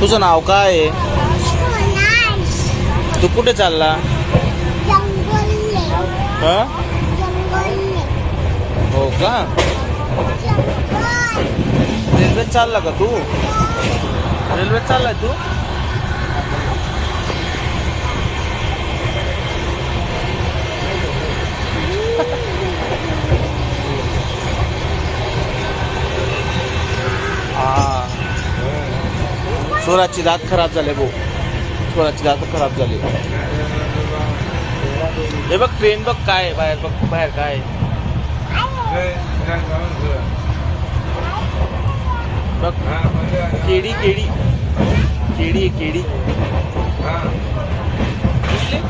तुझं नाव काय आहे? तू कुठे चालला? हा? हो का? रेल्वेत चालला का तू? रेल्वेत चाललाय तू? हा. स्वराची दात खराब झाले भाऊ. स्वराची दात खराब झाली. हे बघ ट्रेन बघ काय बाहेर बघ बाहेर काय बघ केडी केडी केडी आहे केडी दिसली?